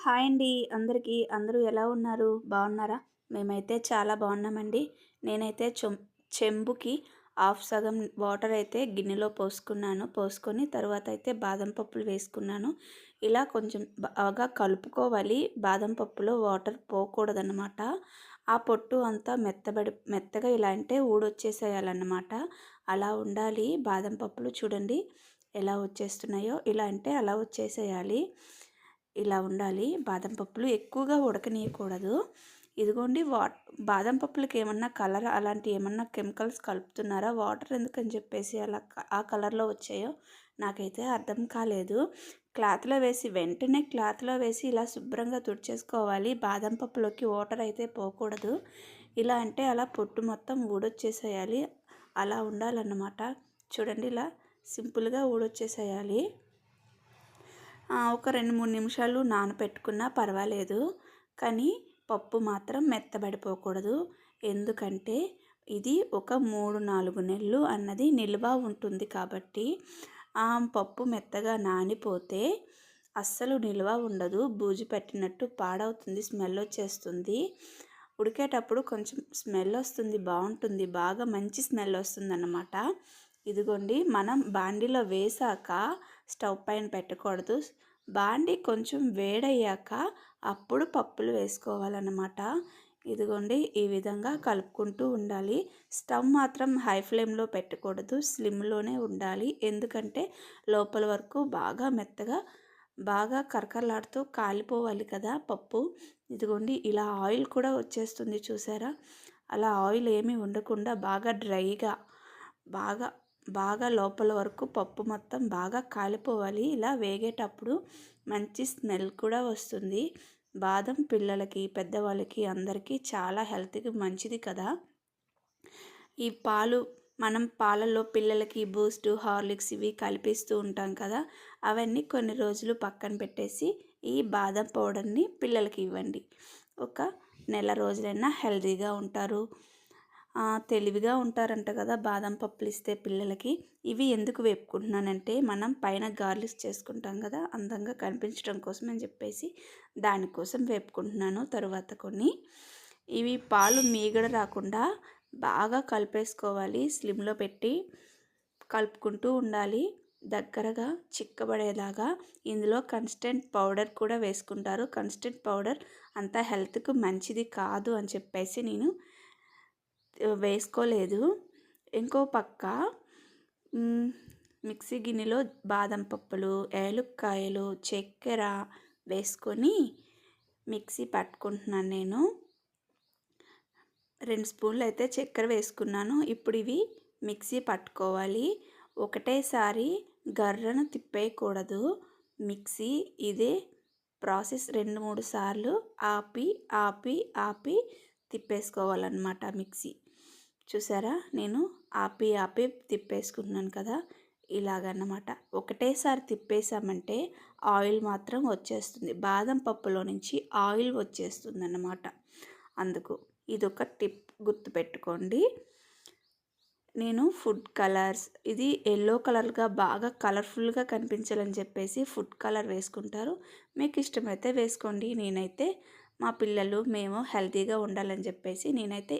Hi అండి అందరికీ. అందరూ ఎలా ఉన్నారు? బాగున్నారా? మేమైతే చాలా బాగున్నామండి. నేనైతే చెంబుకి సగం వాటర్ అయితే గిన్నెలో పోసుకున్నాను. పోసుకొని తర్వాత అయితే బాదం పప్పులు వేసుకున్నాను. ఇలా కొంచెం బాగా కలుపుకోవాలి. బాదం పప్పులో వాటర్ పోకూడదన్నమాట. ఆ పొట్టు అంతా మెత్తగా ఇలా అంటే ఊడొచ్చేసేయాలన్నమాట. అలా ఉండాలి. బాదం పప్పులు చూడండి ఎలా వచ్చేస్తున్నాయో, ఇలా అంటే అలా వచ్చేసేయాలి. ఇలా ఉండాలి. బాదం పప్పులు ఎక్కువగా ఉడకనీయకూడదు. ఇదిగోండి బాదం పప్పులకి ఏమన్నా కలర్ అలాంటి ఏమన్నా కెమికల్స్ కలుపుతున్నారా? వాటర్ ఎందుకని చెప్పేసి అలా ఆ కలర్లో వచ్చాయో నాకైతే అర్థం కాలేదు. వెంటనే క్లాత్లో వేసి ఇలా శుభ్రంగా తుడిచేసుకోవాలి. బాదం పప్పులోకి వాటర్ అయితే పోకూడదు. ఇలా అంటే అలా పొట్టు మొత్తం ఊడొచ్చేసేయాలి. అలా ఉండాలన్నమాట. చూడండి ఇలా సింపుల్గా ఊడొచ్చేసేయాలి. ఒక 2-3 నిమిషాలు నానపెట్టుకున్నా పర్వాలేదు. కానీ పప్పు మాత్రం మెత్తబడిపోకూడదు. ఎందుకంటే ఇది ఒక 3-4 నెలలు అన్నది నిల్వ ఉంటుంది కాబట్టి ఆ పప్పు మెత్తగా నానిపోతే అస్సలు నిల్వ ఉండదు. బూజు పెట్టినట్టు పాడవుతుంది, స్మెల్ వచ్చేస్తుంది. ఉడికేటప్పుడు కొంచెం స్మెల్ వస్తుంది, బాగుంటుంది, బాగా మంచి స్మెల్ వస్తుందన్నమాట. ఇదిగోండి మనం బాండీలో వేసాక స్టవ్ పైన పెట్టకూడదు. బాండీ కొంచెం వేడయ్యాక అప్పుడు పప్పులు వేసుకోవాలన్నమాట. ఇదిగోండి ఈ విధంగా కలుపుకుంటూ ఉండాలి. స్టవ్ మాత్రం హై ఫ్లేమ్లో పెట్టకూడదు, స్లిమ్లోనే ఉండాలి. ఎందుకంటే లోపల వరకు బాగా మెత్తగా బాగా కరకరలాడుతూ కాలిపోవాలి కదా పప్పు. ఇదిగోండి ఇలా ఆయిల్ కూడా వచ్చేస్తుంది చూసారా? అలా ఆయిల్ ఏమీ ఉండకుండా బాగా డ్రైగా బాగా బాగా లోపల వరకు పప్పు మొత్తం బాగా కాలిపోవాలి. ఇలా వేగేటప్పుడు మంచి స్మెల్ కూడా వస్తుంది. బాదం పిల్లలకి పెద్దవాళ్ళకి అందరికీ చాలా హెల్త్కి మంచిది కదా. ఈ మనం పాలల్లో పిల్లలకి బూస్ట్, హార్లిక్స్ ఇవి కలిపిస్తూ ఉంటాం కదా. అవన్నీ కొన్ని రోజులు పక్కన పెట్టేసి ఈ బాదం పౌడర్ని పిల్లలకి ఇవ్వండి. ఒక నెల రోజులైనా హెల్తీగా ఉంటారు, తెలివిగా ఉంటారంట కదా బాదం పప్పులు ఇస్తే పిల్లలకి. ఇవి ఎందుకు వేపుకుంటున్నానంటే మనం పైన గార్లిక్స్ చేసుకుంటాం కదా, అందంగా కనిపించడం కోసం అని చెప్పేసి దానికోసం వేపుకుంటున్నాను. తరువాత ఇవి పాలు మీగడ రాకుండా బాగా కలిపేసుకోవాలి. స్లిమ్లో పెట్టి కలుపుకుంటూ ఉండాలి దగ్గరగా చిక్కబడేలాగా. ఇందులో కన్స్టెంట్ పౌడర్ కూడా వేసుకుంటారు. కన్స్టెంట్ పౌడర్ అంత హెల్త్కు మంచిది కాదు అని చెప్పేసి నేను వేసుకోలేదు. ఇంకో పక్క మిక్సీ గిన్నెలో బాదం పప్పులు, ఏలుక్కాయలు, చక్కెర వేసుకొని మిక్సీ పట్టుకుంటున్నాను నేను. 2 స్పూన్లు అయితే చక్కెర వేసుకున్నాను. ఇప్పుడు ఇవి మిక్సీ పట్టుకోవాలి. ఒకటేసారి గర్రను తిప్పేయకూడదు. మిక్సీ ఇదే ప్రాసెస్ 2-3 సార్లు ఆపి ఆపి ఆపి తిప్పేసుకోవాలన్నమాట మిక్సీ. చూసారా నేను ఆపి ఆపి తిప్పేసుకుంటున్నాను కదా, ఇలాగన్నమాట. ఒకటేసారి తిప్పేసామంటే ఆయిల్ మాత్రం వచ్చేస్తుంది. బాదం పప్పులో నుంచి ఆయిల్ వచ్చేస్తుంది అన్నమాట. అందుకు ఇదొక టిప్ గుర్తుపెట్టుకోండి. నేను ఫుడ్ కలర్స్, ఇది ఎల్లో కలర్గా బాగా కలర్ఫుల్గా కనిపించాలని చెప్పేసి ఫుడ్ కలర్ వేసుకుంటారు. మీకు ఇష్టమైతే వేసుకోండి. నేనైతే మా పిల్లలు మేము హెల్తీగా ఉండాలని చెప్పేసి నేనైతే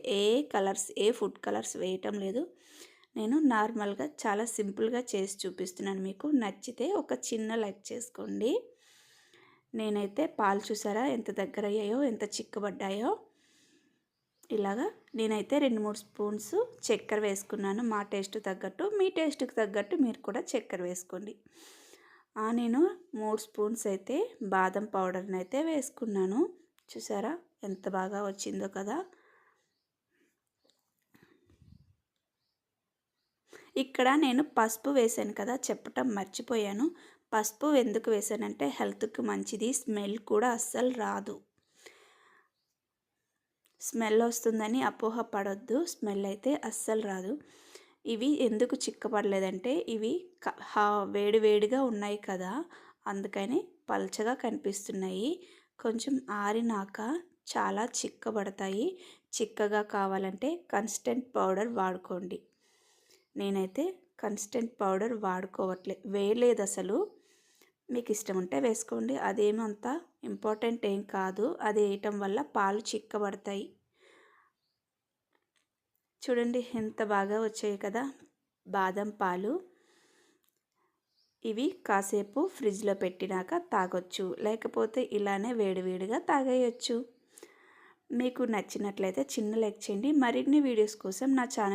ఏ ఫుడ్ కలర్స్ వేయటం లేదు. నేను నార్మల్గా చాలా సింపుల్గా చేసి చూపిస్తున్నాను. మీకు నచ్చితే ఒక చిన్న లైక్ చేసుకోండి. నేనైతే పాలు చూసారా ఎంత దగ్గర అయ్యాయో, ఎంత చిక్కబడ్డాయో. ఇలాగా నేనైతే 2-3 స్పూన్స్ చక్కెర వేసుకున్నాను. మా టేస్ట్ తగ్గట్టు, మీ టేస్ట్కి తగ్గట్టు మీరు కూడా చక్కెర వేసుకోండి. నేను 3 స్పూన్స్ అయితే బాదం పౌడర్ని అయితే వేసుకున్నాను. చూసారా ఎంత బాగా వచ్చిందో కదా. ఇక్కడ నేను పసుపు వేసాను కదా, చెప్పటం మర్చిపోయాను. పసుపు ఎందుకు వేసానంటే హెల్త్కి మంచిది. స్మెల్ కూడా అస్సలు రాదు. స్మెల్ వస్తుందని అపోహ పడొద్దు. స్మెల్ అయితే అస్సలు రాదు. ఇవి ఎందుకు చిక్కపడలేదంటే ఇవి వేడివేడిగా ఉన్నాయి కదా, అందుకని పల్చగా కనిపిస్తున్నాయి. కొంచెం ఆరినాక చాలా చిక్కబడతాయి. చిక్కగా కావాలంటే కన్స్టెంట్ పౌడర్ వాడుకోండి. నేనైతే కన్స్టెంట్ పౌడర్ వేయలేదు అసలు. మీకు ఇష్టం ఉంటే వేసుకోండి, అదేమంతా ఇంపార్టెంట్ ఏం కాదు, అది వేయటం వల్ల పాలు చిక్కబడతాయి. చూడండి ఎంత బాగా వచ్చాయి కదా బాదం పాలు. ఇవి కాసేపు ఫ్రిడ్జ్లో పెట్టినాక తాగొచ్చు, లేకపోతే ఇలానే వేడివేడిగా తాగేయచ్చు. మీకు నచ్చినట్లయితే చిన్న లైక్ చేయండి. మరిన్ని వీడియోస్ కోసం నా ఛానల్